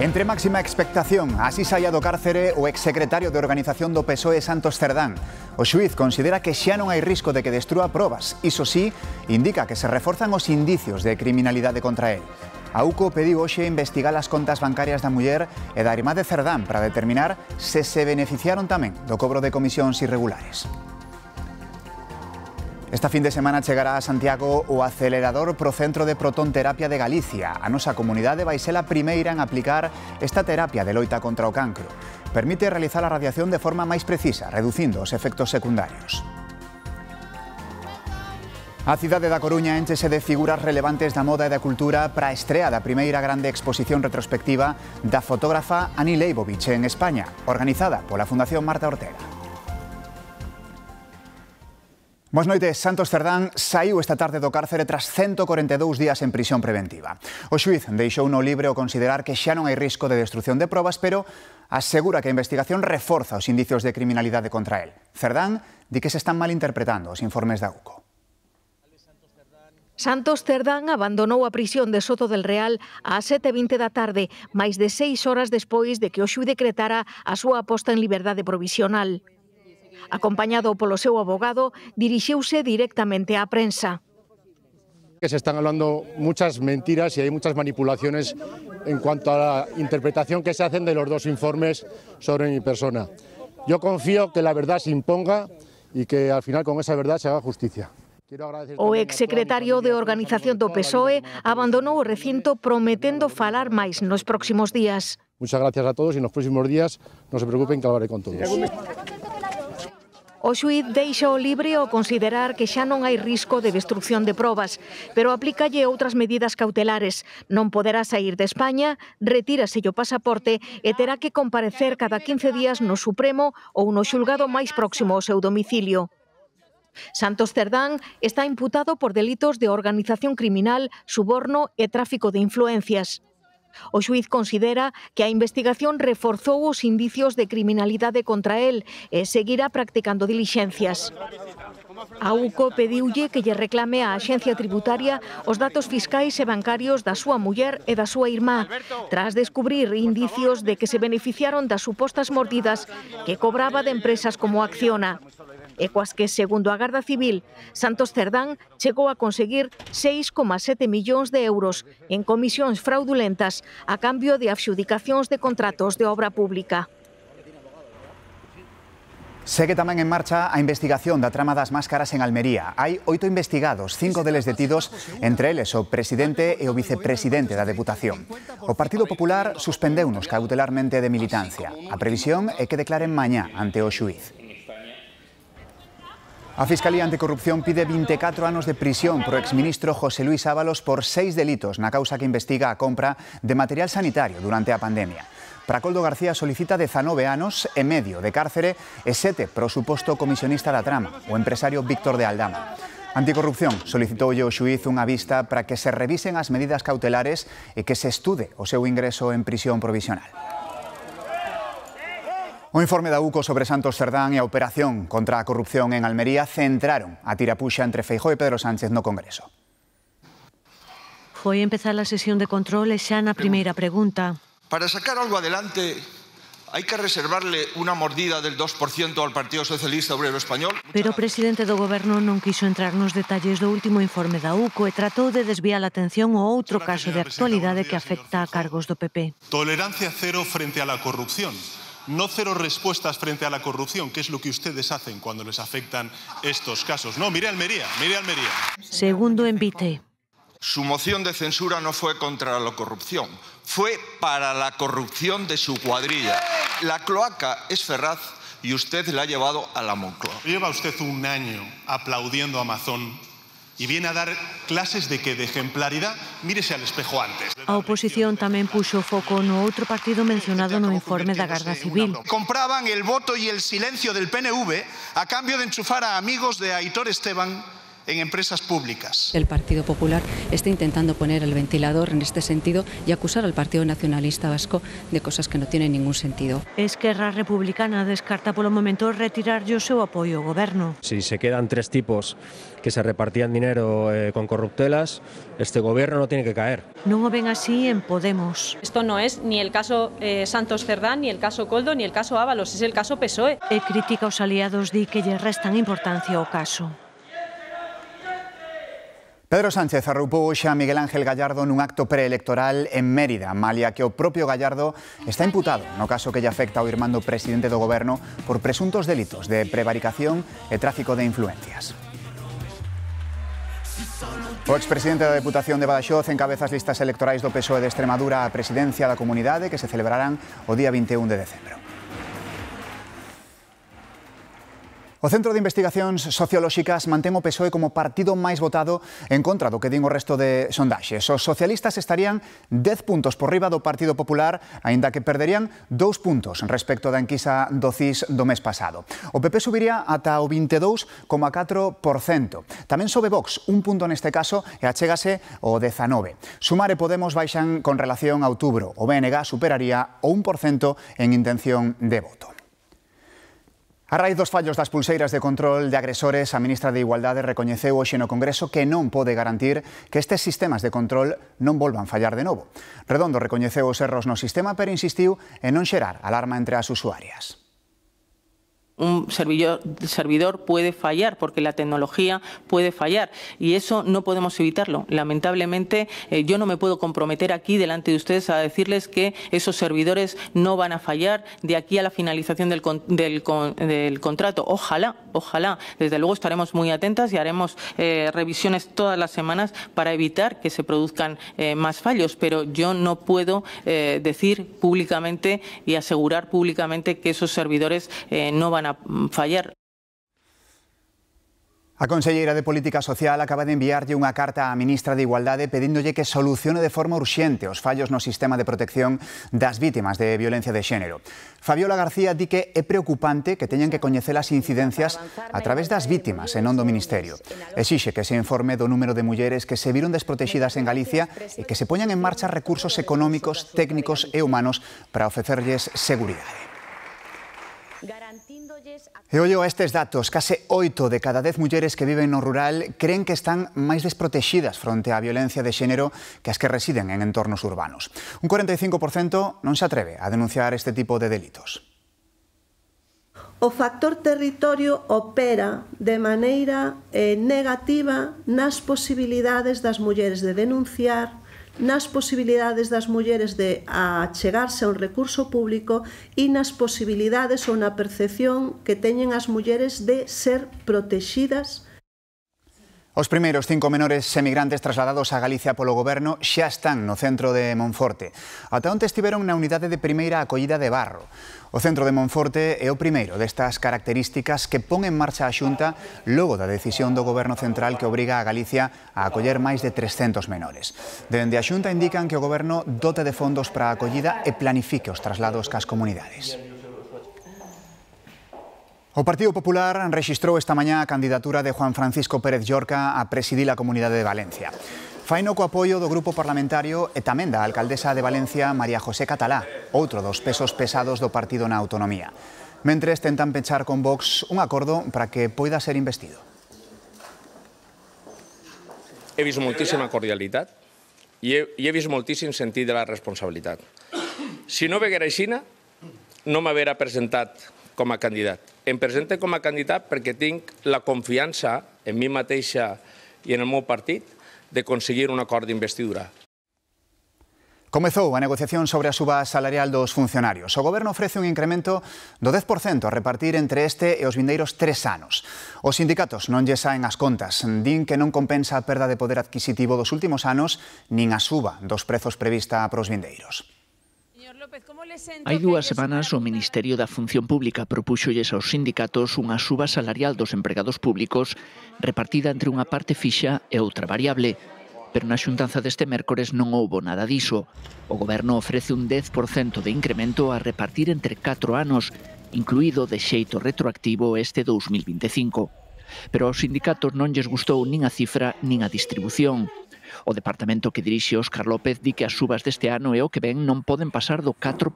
Entre máxima expectación, así saía do cárcere o exsecretario de Organización do PSOE Santos Cerdán. O xuíz considera que xa non hai risco de que destrúa probas. Iso sí, indica que se reforzan os indicios de criminalidade contra el. A UCO pediu hoxe investigar as contas bancarias da muller e da irmá de Cerdán para determinar se beneficiaron tamén do cobro de comisións irregulares. Esta fin de semana chegará a Santiago o acelerador pro Centro de Protonterapia de Galicia. A nosa comunidade vai ser a primeira en aplicar esta terapia de loita contra o cancro. Permite realizar a radiación de forma máis precisa, reducindo os efectos secundarios. A cidade da Coruña énchese de figuras relevantes da moda e da cultura para a estrea da primeira grande exposición retrospectiva da fotógrafa Annie Leibovich en España, organizada pola Fundación Marta Ortega. Boas noites. Santos Cerdán saiu esta tarde do cárcere tras 142 días en prisión preventiva. O xuíz deixou no libre ao considerar que xa non hai risco de destrucción de probas, pero asegura que a investigación reforza os indicios de criminalidade contra el. Cerdán di que se están malinterpretando os informes da UCO. Santos Cerdán abandonou a prisión de Soto del Real ás 7:20 da tarde, máis de 6 horas despois de que o xuíz decretara a súa posta en liberdade provisional. Acompañado polo seu abogado, dirixiuse directamente á prensa. Se están hablando muchas mentiras y hay muchas manipulaciones en cuanto a la interpretación que se hacen de los dos informes sobre mi persona. Yo confío que la verdad se imponga y que al final con esa verdad se haga justicia. O exsecretario de Organización do PSOE abandonou o recinto prometendo falar máis nos próximos días. Muchas gracias a todos y en los próximos días no se preocupen que hablaré con todos. O xuíz deixa o libre ao considerar que xa non hai risco de destrucción de probas, pero aplícalle outras medidas cautelares. Non poderá sair de España, retírase o pasaporte e terá que comparecer cada 15 días no Supremo ou no xulgado máis próximo ao seu domicilio. Santos Cerdán está imputado por delitos de organización criminal, suborno e tráfico de influencias. O xuíz considera que a investigación reforzou os indicios de criminalidade contra el e seguirá practicando dilixencias. A UCO pediulle que lle reclame á Axencia Tributaria os datos fiscais e bancarios da súa muller e da súa irmá, tras descubrir indicios de que se beneficiaron das supostas mordidas que cobraba de empresas como Acciona. E coas que, segundo a Garda Civil, Santos Cerdán chegou a conseguir 6,7 millóns de euros en comisións fraudulentas a cambio de adxudicacións de contratos de obra pública. Segue tamén en marcha a investigación da trama das máscaras en Almería. Hai 8 investigados, 5 deles detidos, entre eles o presidente e o vicepresidente da Deputación. O Partido Popular suspendeunos cautelarmente de militancia. A previsión é que declaren mañá ante o xuíz. A Fiscalía Anticorrupción pide 24 anos de prisión pro exministro José Luis Ábalos por 6 delitos na causa que investiga a compra de material sanitario durante a pandemia. Pracoldo García solicita 19 anos e medio de cárcere e 7 pro suposto comisionista da trama, o empresario Víctor de Aldama. Anticorrupción solicitoulle ao xuíz unha vista para que se revisen as medidas cautelares e que se estude o seu ingreso en prisión provisional. O informe da UCO sobre Santos Cerdán e a operación contra a corrupción en Almería centraron a tirapuxa entre Feijóo e Pedro Sánchez no Congreso. Foi empezar a sesión de control e xa na primeira pregunta. Para sacar algo adelante hai que reservarle unha mordida del 2% ao Partido Socialista Obrero Español. Pero o presidente do Goberno non quiso entrar nos detalles do último informe da UCO e tratou de desviar a atención ao outro caso de actualidade que afecta a cargos do PP. Tolerancia cero frente a la corrupción. No cero respuestas frente a la corrupción, que es lo que ustedes hacen cuando les afectan estos casos. No, mire Almería, mire Almería. Segundo envite. Su moción de censura no fue contra la corrupción, fue para la corrupción de su cuadrilla. La cloaca es Ferraz y usted la ha llevado a la Moncloa. Lleva usted un año aplaudiendo a Amazon y viene a dar clases de que de ejemplaridad, mírese al espejo antes. A oposición tamén puxo foco no outro partido mencionado no informe da Garda Civil. Compraban el voto y el silencio del PNV a cambio de enchufar a amigos de Aitor Esteban en empresas públicas. El Partido Popular está intentando poner el ventilador en este sentido y acusar al Partido Nacionalista Vasco de cosas que no tienen ningún sentido. Esquerra Republicana descarta polo momento retirarlle o seu apoio ao goberno. Si se quedan tres tipos que se repartían dinero con corruptelas, este gobierno no tiene que caer. Non o ven así en Podemos. Esto no es ni el caso Santos Cerdán, ni el caso Koldo, ni el caso Ábalos, es el caso PSOE. E critica aos aliados, di que lle restan importancia ao caso. Pedro Sánchez arroupou hoxe a Miguel Ángel Gallardo nun acto preelectoral en Mérida, malia que o propio Gallardo está imputado no caso que lle afecta ao irmán do presidente do goberno por presuntos delitos de prevaricación e tráfico de influencias. O expresidente da Deputación de Badaxoz encabeza as listas electorais do PSOE de Extremadura á presidencia da comunidade que se celebrarán o día 21 de decembro. O Centro de Investigacións Sociolóxicas mantén o PSOE como partido máis votado en contra do que din o resto de sondaxes. Os socialistas estarían 10 puntos por riba do Partido Popular, aínda que perderían 2 puntos respecto da enquisa do CIS do mes pasado. O PP subiría ata o 22,4%. Tamén sobe Vox, un punto neste caso, e achégase o 19%. Sumar e Podemos baixan con relación a outubro. O BNG superaría o 1% en intención de voto. A raíz dos fallos das pulseiras de control de agresores, a ministra de Igualdade recoñeceu hoxe no Congreso que non pode garantir que estes sistemas de control non volvan fallar de novo. Redondo recoñeceu os erros no sistema, pero insistiu en non xerar alarma entre as usuarias. Un servidor puede fallar porque la tecnología puede fallar y eso no podemos evitarlo. Lamentablemente yo no me puedo comprometer aquí delante de ustedes a decirles que esos servidores no van a fallar de aquí a la finalización del contrato. Ojalá. Desde luego estaremos muy atentas y haremos revisiones todas las semanas para evitar que se produzcan más fallos, pero yo no puedo decir públicamente y asegurar públicamente que esos servidores no van a fallar. A conselleira de Política Social acaba de enviarlle unha carta á ministra de Igualdade pedíndolle que solucione de forma urxente os fallos no sistema de protección das vítimas de violencia de xénero. Fabiola García di que é preocupante que teñan que coñecer as incidencias a través das vítimas e non do Ministerio. Exixe que se informe do número de mulleres que se viron desprotegidas en Galicia e que se poñan en marcha recursos económicos, técnicos e humanos para ofrecerlles seguridade. E ollo a estes datos, case 8 de cada 10 mulleres que viven no rural creen que están máis desprotexidas fronte á violencia de xénero que as que residen en entornos urbanos. Un 45% non se atreve a denunciar este tipo de delitos. O factor territorio opera de maneira negativa nas posibilidades das mulleres de denunciar, nas posibilidades das mulleres de achegarse a un recurso público e nas posibilidades ou na percepción que teñen as mulleres de ser protexidas. Os primeiros 5 menores emigrantes trasladados a Galicia polo goberno xa están no centro de Monforte. Ata onte estiveron na unidade de primeira acollida de Barro. O centro de Monforte é o primeiro destas características que pon en marcha a Xunta logo da decisión do Goberno Central que obriga a Galicia a acoller máis de 300 menores. Dende a Xunta indican que o Goberno dote de fondos para a acollida e planifique os traslados cas comunidades. O Partido Popular rexistrou esta mañá a candidatura de Juan Francisco Pérez Llorca a presidir a Comunidade de Valencia. Faino co apoio do grupo parlamentario e tamén da alcaldesa de Valencia, María José Catalá, outro dos pesos pesados do partido na autonomía. Mentres tentan pechar con Vox un acordo para que poida ser investido. He vist moltíssima cordialitat i he vist moltíssim sentit de la responsabilitat. Si no veguera aixina, no m'haguera presentat com a candidat. Em presente com a candidat perquè tinc la confiança en mi mateixa i en el meu partit de conseguir un acord d'investidura. Comezou a negociación sobre a suba salarial dos funcionarios. O Goberno ofrece un incremento do 10% a repartir entre este e os vindeiros 3 anos. Os sindicatos non lle saen as contas. Din que non compensa a perda de poder adquisitivo dos últimos anos nin a suba dos prezos prevista para os vindeiros. Hai 2 semanas o Ministerio da Función Pública propúxolles aos sindicatos unha suba salarial dos empregados públicos repartida entre unha parte fixa e outra variable. Pero na xuntanza deste mércores non houbo nada diso. O Goberno ofrece un 10% de incremento a repartir entre 4 anos, incluído de xeito retroactivo este 2025. pero aos sindicatos non lles gustou nin a cifra nin a distribución. O departamento que dirixe Óscar López di que as subas deste ano e o que ven non poden pasar do 4%,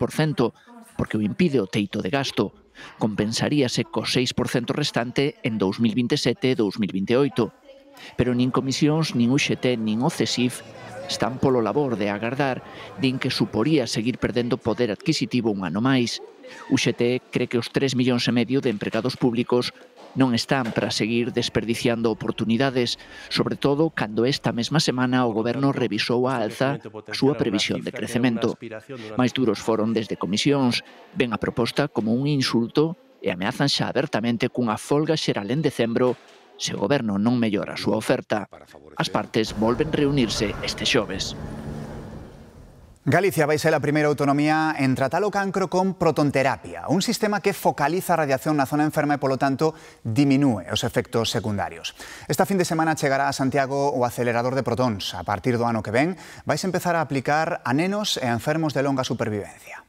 porque o impide o teito de gasto. Compensaríase co 6% restante en 2027 e 2028. Pero nin comisións, nin UGT, nin o CESIF están polo labor de agardar, din que suporía seguir perdendo poder adquisitivo un ano máis. UGT cree que os 3,5 millóns de empregados públicos non están para seguir desperdiciando oportunidades, sobre todo cando esta mesma semana o Goberno revisou a alza a súa previsión de crecemento. Máis duros foron desde comisións, ven a proposta como un insulto e ameazan xa abertamente cunha folga xeral en decembro se o Goberno non mellora a súa oferta. As partes volven reunirse este xoves. Galicia vai ser a primeira autonomía en tratar o cancro con protonterapia, un sistema que focaliza a radiación na zona enferma e, polo tanto, diminúe os efectos secundarios. Esta fin de semana chegará a Santiago o acelerador de protóns. A partir do ano que ven, vais empezar a aplicar a nenos e a enfermos de longa supervivencia.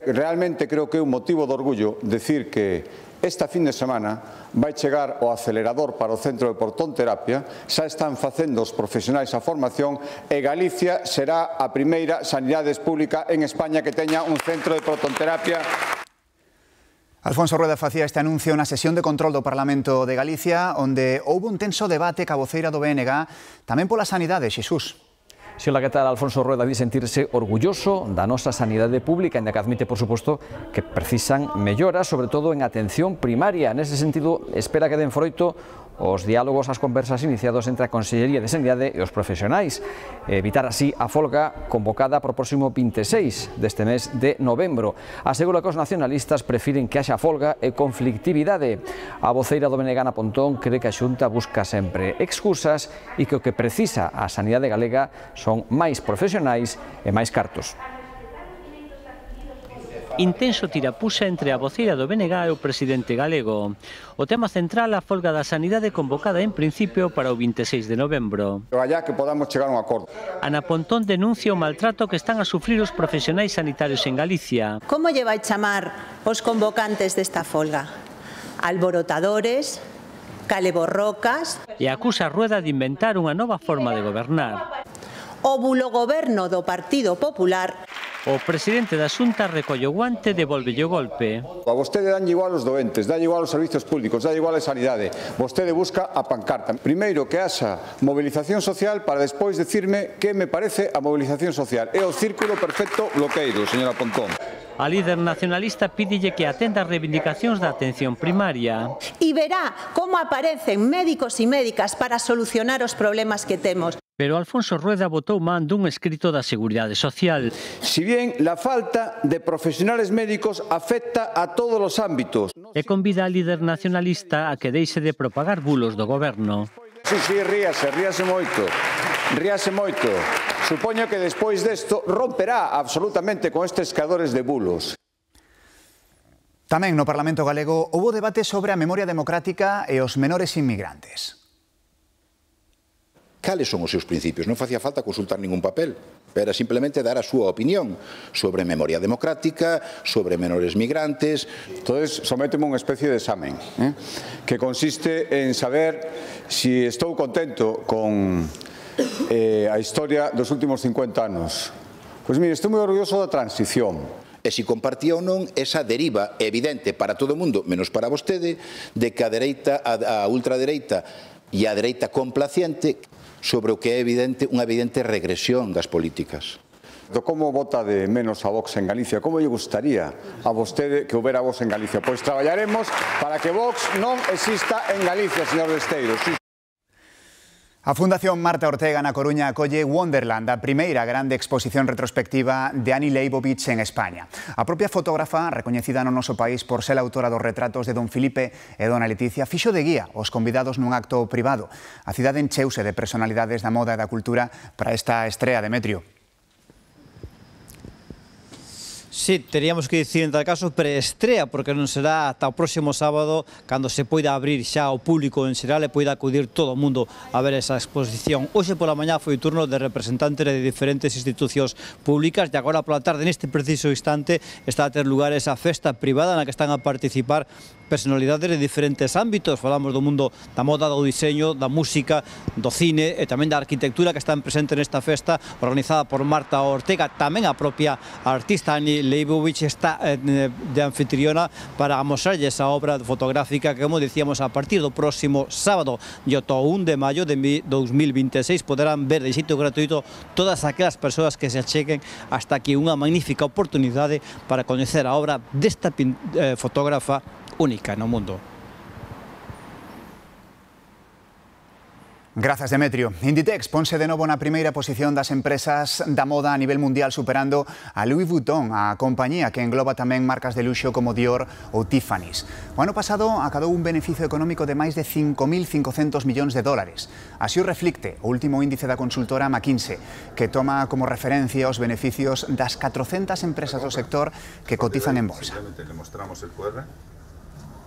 Realmente creo que é un motivo de orgullo decir que esta fin de semana vai chegar o acelerador para o centro de protonterapia, xa están facendo os profesionais a formación e Galicia será a primeira sanidade pública en España que teña un centro de protonterapia. Alfonso Rueda facía este anuncio na sesión de control do Parlamento de Galicia, onde houve un tenso debate ca voceira do BNG tamén pola sanidade, Xesús. Si hola, que tal? Alfonso Rueda di sentirse orgulloso da nosa sanidade pública, ainda que admite, por suposto, que precisan melloras, sobre todo en atención primaria. Nese sentido, espera que den froito os diálogos, as conversas iniciados entre a Consellería de Sanidade e os profesionais. Evitar así a folga convocada para o próximo 26 deste mes de novembro. Asegura que os nacionalistas prefiren que haxa folga e conflictividade. A voceira do BNG Ana Pontón cree que a Xunta busca sempre excusas e que o que precisa a sanidade galega son máis profesionais e máis cartos. Intenso tirapuxa entre a voceira do BNG e o presidente galego. O tema central, a folga da sanidade convocada en principio para o 26 de novembro. Allá que podamos chegar a un acordo. Ana Pontón denuncia o maltrato que están a sufrir os profesionais sanitarios en Galicia. Como lle vai chamar os convocantes desta folga? Alborotadores, caleborrocas... E acusa a Rueda de inventar unha nova forma de gobernar. O bulogoberno do Partido Popular. O presidente da Xunta recolle o guante e devolvelle o golpe. A vostede danlle igual os doentes, danlle igual os servizos públicos, danlle igual a sanidade. Vostede busca a pancarta. Primeiro que haxa movilización social para despois decirme que me parece a movilización social. É o círculo perfecto bloqueiro, señora Pontón. A líder nacionalista pídelle que atenda as reivindicacións da atención primaria. E verá como aparecen médicos e médicas para solucionar os problemas que temos. Pero Alfonso Rueda botou man dun escrito da Seguridade Social. Si bien la falta de profesionales médicos afecta a todos os ámbitos. E convida a líder nacionalista a que deixe de propagar bulos do goberno. Sí, ríase moito. Ríase moito. Supoño que despois desto romperá absolutamente con estes creadores de bulos. Tamén no Parlamento galego houbo debate sobre a memoria democrática e os menores inmigrantes. Cales son os seus principios? Non facía falta consultar ningún papel, era simplemente dar a súa opinión sobre memoria democrática, sobre menores migrantes. Entonces, sométeme unha especie de examen, que consiste en saber si estou contento con a historia dos últimos 50 anos. Pois mire, estou moi orgulloso da transición. E se compartía ou non esa deriva evidente para todo o mundo, menos para vostede, de que a dereita, a ultradereita e a dereita complaciente sobre o que é evidente, unha evidente regresión das políticas. Como vota de menos a Vox en Galicia? Como lle gustaría a vostede que houbera Vox en Galicia? Pois traballaremos para que Vox non exista en Galicia, señor Besteiro. A Fundación Marta Ortega na Coruña acolle Wonderland, a primeira grande exposición retrospectiva de Annie Leibovitz en España. A propia fotógrafa, recoñecida no noso país por ser a autora dos retratos de Don Filipe e Dona Leticia, fixo de guía os convidados nun acto privado. A cidade encheuse de personalidades da moda e da cultura para esta estrea, Demetrio. Sí, teríamos que dicir en tal caso preestrea, porque non será ata o próximo sábado cando se poida abrir xa ao público en xeral e poida acudir todo o mundo a ver esa exposición. Hoxe pola mañá foi o turno de representantes de diferentes institucións públicas e agora pola tarde, neste preciso instante, está a ter lugar esa festa privada na que están a participar personalidades de diferentes ámbitos. Falamos do mundo da moda, do diseño, da música, do cine e tamén da arquitectura que están presentes nesta festa organizada por Marta Ortega. Tamén a propia artista Annie Leibovich está de anfitriona para amostrarlle esa obra fotográfica que, como dicíamos, a partir do próximo sábado e ata o 1 de maio de 2026 poderán ver de xeito gratuito todas aquelas persoas que se acheguen hasta aquí. Unha magnífica oportunidade para coñecer a obra desta fotógrafa única no mundo. Grazas, Demetrio. Inditex ponse de novo na primeira posición das empresas da moda a nivel mundial, superando a Louis Vuitton, a compañía que engloba tamén marcas de luxo como Dior ou Tiffany's. O ano pasado acadou un beneficio económico de máis de 5.500 millóns de dólares. Así o reflicte o último índice da consultora McKinsey, que toma como referencia os beneficios das 400 empresas do sector que cotizan en bolsa.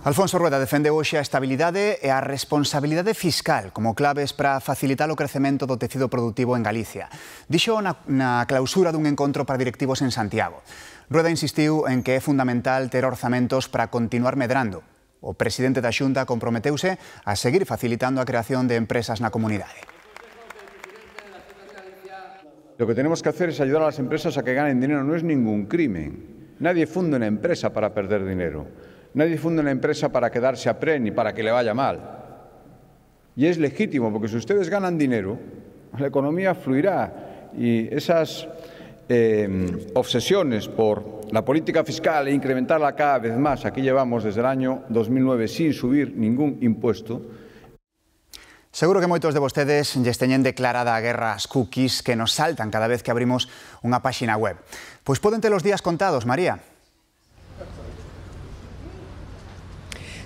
Alfonso Rueda defende hoxe a estabilidade e a responsabilidade fiscal como claves para facilitar o crecemento do tecido productivo en Galicia. Dixo na clausura dun encontro para directivos en Santiago. Rueda insistiu en que é fundamental ter orzamentos para continuar medrando. O presidente da Xunta comprometeuse a seguir facilitando a creación de empresas na comunidade. Lo que tenemos que hacer es ayudar a las empresas a que ganen dinero. No es ningún crimen. Nadie funda una empresa para perder dinero. Nadie funda una empresa para quedarse a pre ni para que le vaya mal. Y es legítimo, porque si ustedes ganan dinero, la economía fluirá. Y esas obsesiones por la política fiscal e incrementarla cada vez más, aquí llevamos desde el año 2009 sin subir ningún impuesto. Seguro que moitos de vostedes lles teñen declarada a guerra ás cookies que nos saltan cada vez que abrimos unha páxina web. Pois poden ter os días contados, María.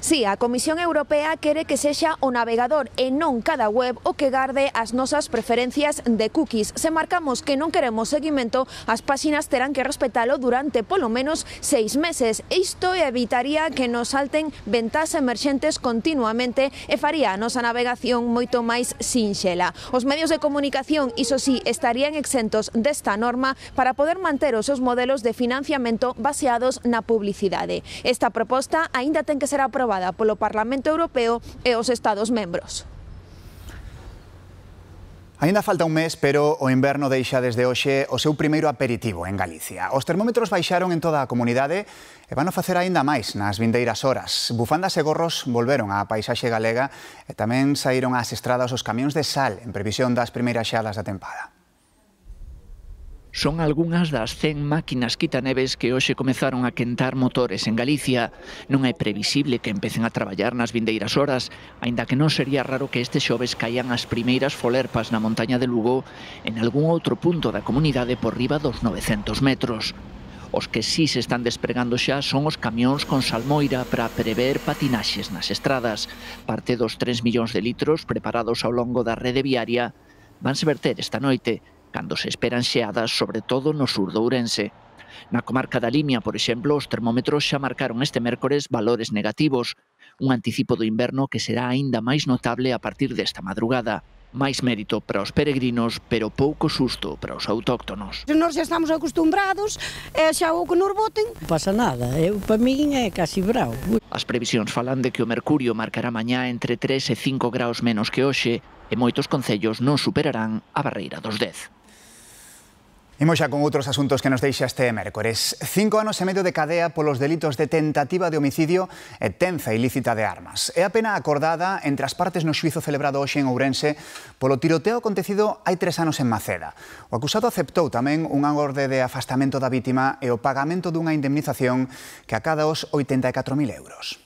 Sí, a Comisión Europea quere que sexa o navegador e non cada web o que garde as nosas preferencias de cookies. Se marcamos que non queremos seguimento, as páxinas terán que respetalo durante polo menos 6 meses. Isto evitaría que nos salten ventas emerxentes continuamente e faría a nosa navegación moito máis sinxela. Os medios de comunicación, iso sí, estarían exentos desta norma para poder manter os seus modelos de financiamento baseados na publicidade. Esta proposta aínda ten que ser aprobada polo Parlamento Europeo e os Estados membros. Aínda falta un mes, pero o inverno deixa desde hoxe o seu primeiro aperitivo en Galicia. Os termómetros baixaron en toda a comunidade e van a facer aínda máis nas vindeiras horas. Bufandas e gorros volveron á paisaxe galega e tamén saíron ás estradas os camións de sal en previsión das primeiras xeadas da tempada. Son algunhas das 100 máquinas quitaneves que hoxe comezaron a quentar motores en Galicia. Non é previsible que empecen a traballar nas vindeiras horas, aínda que non sería raro que este xoves caían as primeiras folerpas na montaña de Lugo en algún outro punto da comunidade por riba dos 900 metros. Os que sí se están despregando xa son os camións con salmoira para prever patinaxes nas estradas. Parte dos 3 millóns de litros preparados ao longo da rede viaria vanse verter esta noite, cando se esperan xeadas, sobre todo no sur de Ourense. Na comarca da Limia, por exemplo, os termómetros xa marcaron este mércores valores negativos, un anticipo do inverno que será aínda máis notable a partir desta madrugada. Máis mérito para os peregrinos, pero pouco susto para os autóctonos. Nós xa estamos acostumbrados, xa o que nos boten. Non pasa nada, para min é casi bravo. As previsións falan de que o mercurio marcará mañá entre 3 e 5 graus menos que hoxe, e moitos concellos non superarán a barreira dos 10. Imos xa con outros asuntos que nos deixa este mércores. 5 anos e medio de cadea polos delitos de tentativa de homicidio e tenza ilícita de armas. É a pena acordada entre as partes no xuizo celebrado hoxe en Ourense polo tiroteo acontecido hai 3 anos en Maceda. O acusado aceptou tamén unha orde de afastamento da vítima e o pagamento dunha indemnización que acada os 84.000 euros.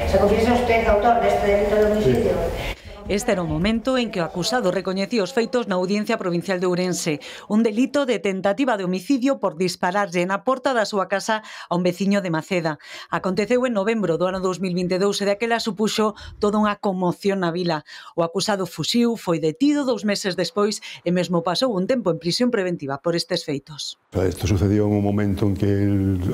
¿Se confiesa usted autor deste delito de homicidio? Sí. Este era o momento en que o acusado recoñecía os feitos na Audiencia Provincial de Ourense, un delito de tentativa de homicidio por dispararlle na porta da súa casa a un veciño de Maceda. Aconteceu en novembro do ano 2022 e daquela supuxo toda unha conmoción na vila. O acusado fuxiu, foi detido 2 meses despois e mesmo pasou un tempo en prisión preventiva por estes feitos. Esto sucedió en un momento en que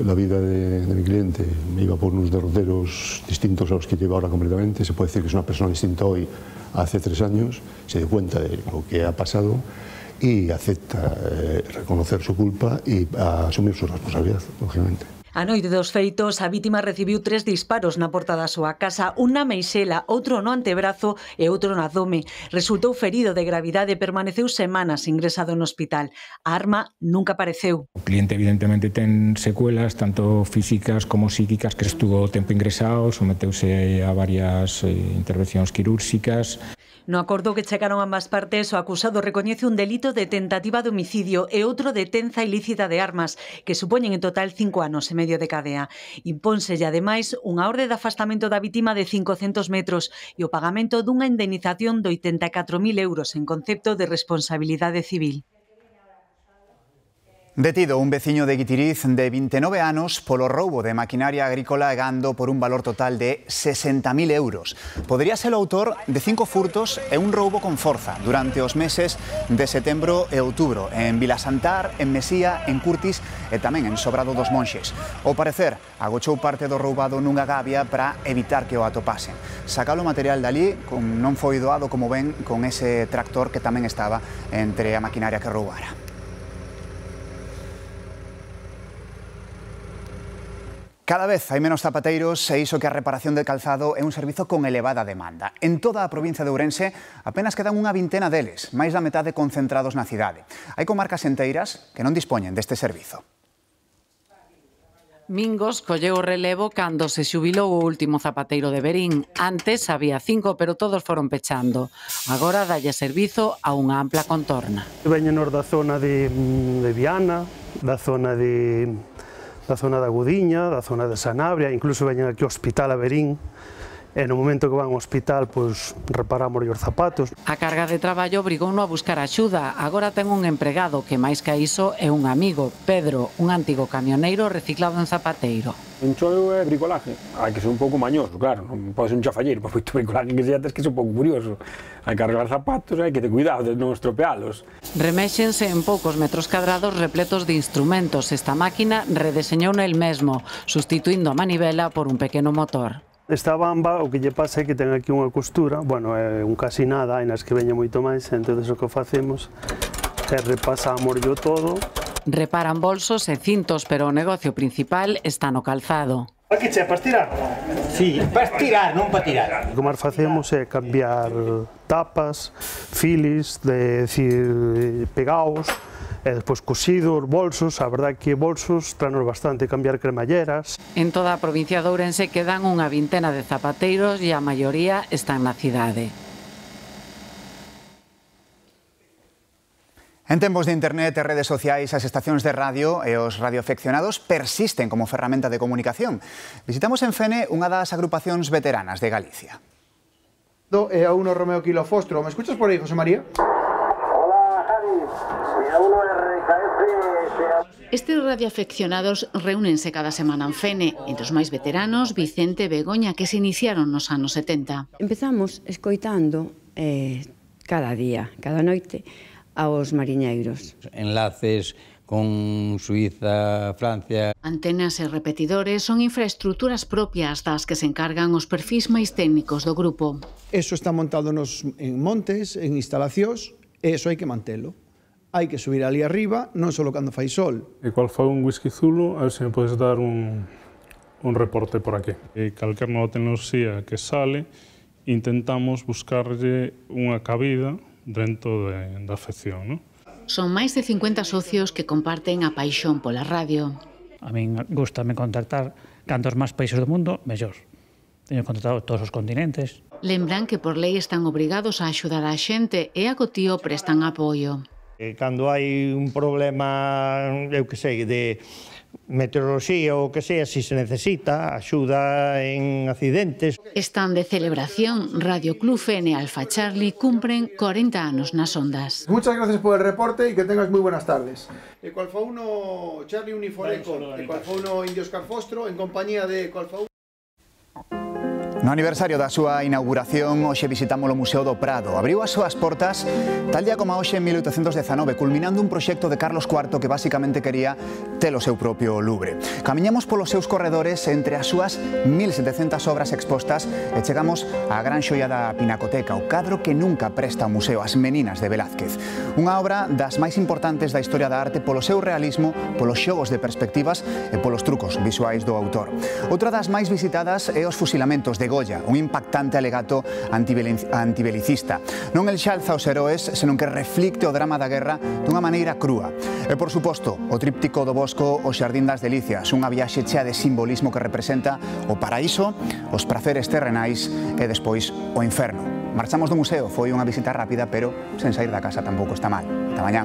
la vida de mi cliente iba por unos derroteros distintos a los que lleva ahora completamente. Se puede decir que es una persona distinta hoy. Hace 3 años se dio cuenta de lo que ha pasado y acepta reconocer su culpa y asumir su responsabilidad, lógicamente. A noite dos feitos, a vítima recibiu 3 disparos na porta da súa casa, un na meixela, outro no antebrazo e outro no abdome. Resultou ferido de gravidade e permaneceu semanas ingresado no hospital. A arma nunca apareceu. O cliente evidentemente ten secuelas, tanto físicas como psíquicas, que estuvo tempo ingresado, someteuse a varias intervencións quirúrxicas. No acordo que chegaron ambas partes, o acusado recoñece un delito de tentativa de homicidio e outro de tenza ilícita de armas, que supoñen en total 5 anos e medio de cadea. Impónselle, ademais, unha orde de afastamento da vítima de 500 metros e o pagamento dunha indemnización de 84.000 euros en concepto de responsabilidade civil. Detido un veciño de Guitiriz de 29 anos polo roubo de maquinaria agrícola e gando por un valor total de 60.000 euros. Podría ser o autor de 5 furtos e un roubo con forza durante os meses de setembro e outubro en Vilasantar, en Mesía, en Curtis e tamén en Sobrado dos Monxes. Ao parecer, agochou parte do roubado nunha gavia para evitar que o atopasen. Sacalo material dali non foi doado, como ven, con ese tractor que tamén estaba entre a maquinaria que roubara. Cada vez hai menos zapateiros e iso que a reparación de calzado é un servizo con elevada demanda. En toda a provincia de Ourense apenas quedan unha vintena deles, máis da metade concentrados na cidade. Hai comarcas enteiras que non dispoñen deste servizo. Mingos colleu o relevo cando se xubilou o último zapateiro de Verín. Antes había 5, pero todos foron pechando. Agora dalle servizo a unha ampla contorna. Veñenos da zona de Viana, da zona da Gudiña, da zona de Sanabria, incluso veñen aquí ao Hospital a Verín, e no momento que van ao hospital, pois reparamos os zapatos. A carga de traballo obrigouno a buscar axuda. Agora ten un empregado que, máis que iso, é un amigo, Pedro, un antigo camioneiro reciclado en zapateiro. Un chollo é bricolaje. Hai que ser un pouco mañoso, claro. Non pode ser un chafalleiro, para moito bricolaje que sea, tens que ser un pouco curioso. Hai que arreglar zapatos, hai que ter cuidado de non estropealos. Reméxense en poucos metros cadrados repletos de instrumentos. Esta máquina redeseñouna el mesmo, sustituindo a manivela por un pequeno motor. Esta bamba, o que lle pasa é que ten aquí unha costura, bueno, é un casi nada, hai nas que veña moito máis, entón o que facemos é repasamoslo todo. Reparan bolsos e cintos, pero o negocio principal está no calzado. Aquí che, para estirar? Sí, para estirar, non para tirar. O que máis facemos é cambiar tapas, filis, pegaos, e despois cosidos, bolsos, a verdade que bolsos tranos bastante, cambiar cremalleras. En toda a provincia de Ourense quedan unha vintena de zapateiros e a maioría están na cidade. En tempos de internet e redes sociais, as estacións de radio e os radioafeccionados persisten como ferramenta de comunicación. Visitamos en Fene unha das agrupacións veteranas de Galicia. E a uno Romeo Kilo Fostro. ¿Me escuchas por aí, José María? Estes radioafeccionados reúnense cada semana en Fene, entre os máis veteranos, Vicente e Begoña, que se iniciaron nos anos 70. Empezamos escoitando cada día, cada noite, aos mariñeiros. Enlaces con Suiza, Francia. Antenas e repetidores son infraestructuras propias das que se encargan os perfis máis técnicos do grupo. Eso está montado en montes, en instalacións, e eso hai que mantelo. Hai que subir ali arriba, non só cando fai sol. E cual foi un whisky zulo, a ver se me podes dar un reporte por aquí. E calquer nova tecnoloxía que sale, intentamos buscarlle unha cabida dentro da afección, non? Son máis de 50 socios que comparten a paixón pola radio. A min gustame contactar cantos máis países do mundo, mellor. Teño contactado todos os continentes. Lembran que por lei están obrigados a axudar a xente e a Cotío prestan apoio. Cando hai un problema, eu que sei, de meteoroloxía ou que sea, si se necesita, axuda en accidentes. Están de celebración. Radio Club Fene e Alfa Charlie cumpren 40 anos nas ondas. Muchas gracias por el reporte y que tengas muy buenas tardes. Ecualfa 1 Charlie Uniforeco, Ecualfa 1 Indio Oscar Fostro, en compañía de Ecualfa 1. No aniversario da súa inauguración, hoxe visitamos o Museo do Prado. Abriu as súas portas tal día como hoxe en 1819, culminando un proxecto de Carlos IV que basicamente quería ter o seu propio Louvre. Camiñamos polos seus corredores entre as súas 1700 obras expostas e chegamos á gran xoia da Pinacoteca, o cadro que nunca presta o museo, As Meninas de Velázquez. Unha obra das máis importantes da historia da arte polo seu realismo, polos xogos de perspectivas e polos trucos visuais do autor. Outra das máis visitadas é os fusilamentos de Goya, un impactante alegato antibelicista. Non el xalza os heroes, senón que reflicte o drama da guerra dunha maneira crúa. E, por suposto, o tríptico do Bosco, o Xardín das Delicias, unha viaxe chea de simbolismo que representa o paraíso, os praceres terrenais e despois o inferno. Marchamos do museo, foi unha visita rápida, pero sen sair da casa tampouco está mal. Ata mañá.